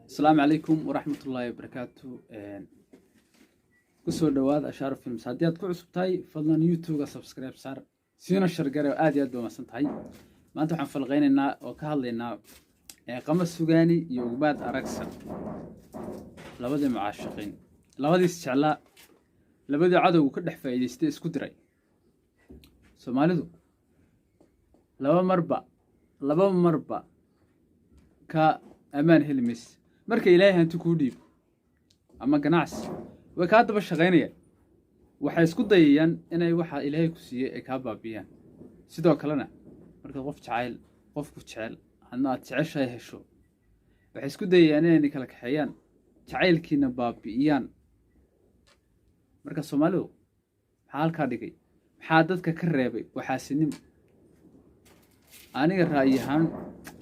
السلام عليكم ورحمة الله وبركاته. كسر دواد أشار في المساعدات كعصبتاي فضلا يوتيوب سبسكرايب صار سينا الشرقة وآدي أدو مسنتاي ما أنتم حنفلقين إننا وكهالينا قمص سجاني يوجبات أركسر لبدي معاشقين لبدي استعلاء لبدي عدو كل حفايد اسكدري سومالدو لبا مربع كأمان هلمس marka ilaahay hanti ku dhiib ama ganacsi way ka daba shaqeynayaan waxay isku dayayaan inay waxa ilaahay ku siiyay ay ka baabiyaan sidoo kalena marka qofku jecel hadna aad jeceshahay hesho waxay isku dayayaan inay kala kaxeeyaan jacaylkiina baabiyaan marka Soomaalidu maxaa halka dhigay maxaa dadka ka reebay waxaasinimo aniga raayahan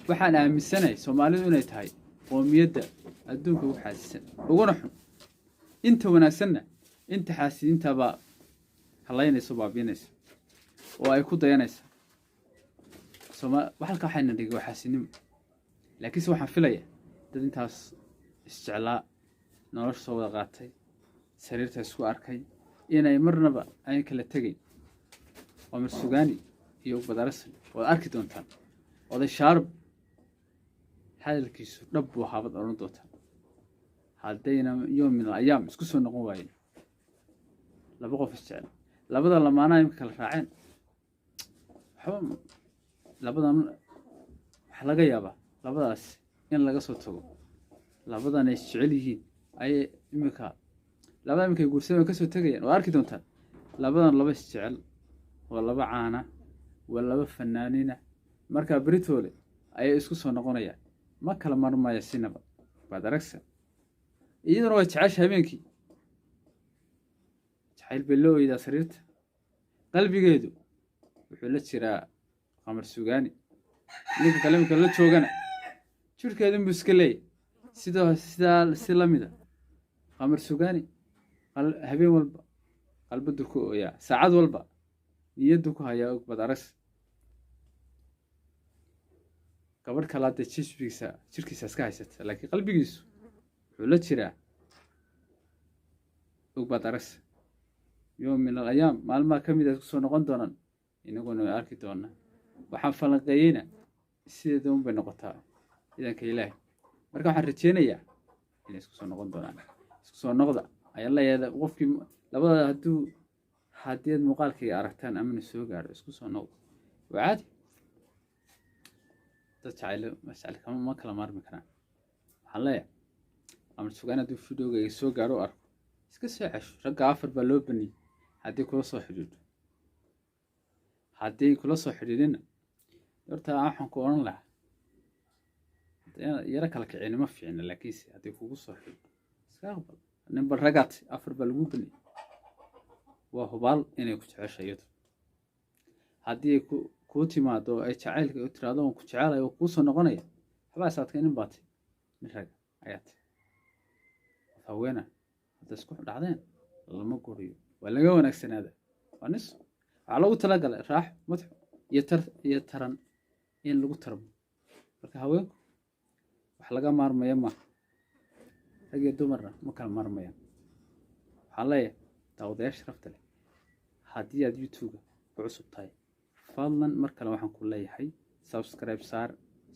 waxaan aaminsanahay Soomaalidu inay tahay qoomiyadda adduunka ugu xaasisan uguna xun inta wanaagsanna inta xaasidiinta baa halaynayso baabinaysa oo ay ku dayanaysa halka waxayna dhigay waxaasinimo laakiin waxaan filayaa dad intaas isjeclaa nolosha soo wada qaatay sariirta isku arkay inay marnaba ay kala tagay Qamar Sugaani iyo Badarsan oo arki doontaan oday shaarb hadalkiisu dhab buu haabad oran doontaa haddayna yoom min ayaam isku soo noqon waayeen laba qof isjecel labada lamaana imka kala raaceen labadan waxa laga yaabaa labadaas in laga soo tago labadan ay jecel yihiin ay imka labada imka guursadeen ka soo tagayeen oo arki doontaan labadan laba isjecel oo laba caana waa laba fanaanina marka Britole ay isku soo noqonayaan ma kala marmaya sinaba baad aragsan iyaduna way jeceshahay habeenkii jacayl bilowda sariirta qalbigeedu wuxuu la jiraa Qamar Sugaani ninka kalamka la joogana jirkeedu iska leeyahay sida lamida Qamar Sugaani habeen walba qalbadu ku ooyaa saacad walba niyadu ku hayaa og baad aragsan gabadh kala hadda jirkiisa iska haysata laakiin qalbigiisu wuxuu la jiraa ogbaad aragsan yoom min ayaam maalmaha ka mid ah ku soo noqon doonaan inaguna way arki doonaa waxaan falanqeeyayna sideeda un bay noqotaa idanka ilaahay marka waxaan rajeynayaa inay isku soo noqon doonaan isku soo noqda ayaa la yeeday qofkii labada haddii aad muuqaalkayga aragtaan amana soo gaadho isku soo noqdo waa caadi dad jacayl ma kala maarmi karaan waxaan leeyahay Qamar Sugaani hadduu fiidiyowga soo gaadho arko iska soo cesho ragga 4 baa loo baniyay haddii kula soo xidhiidho haddii kula soo xidhiidhina horta waxaan ku oran lahaa yara kala kicin ma fiicna laakiin haddii kugu soo xidhiidho iska aqbal ninba ragaad 4 baa lagu baniyay waa hubaal inay ku jeceshahay haddii ku timaado ay jacaylka u tiraado ku jecelahay oo ku soo noqonaya waxba saadka in baatay mid rag ayaad haweena hadda isku dhacdeen lama guriyo waa laga wanaagsanaada wanis waxa lagu talagalay raax madax iyo taran in lagu tarmo marka haweenku wax laga maarmayo ma rag iyo dumarna ma kala maarmayaan waxa leeyahay dawdayash sharafta leh haddii aad YouTube ku cusub tahay fadlan mar kale waxaan ku leeyahay subscribe saar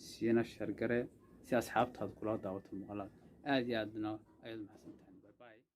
siina share gare si asxaabtaada kula daawato muuqaalada aad iyo aadna ayad mahadsantahay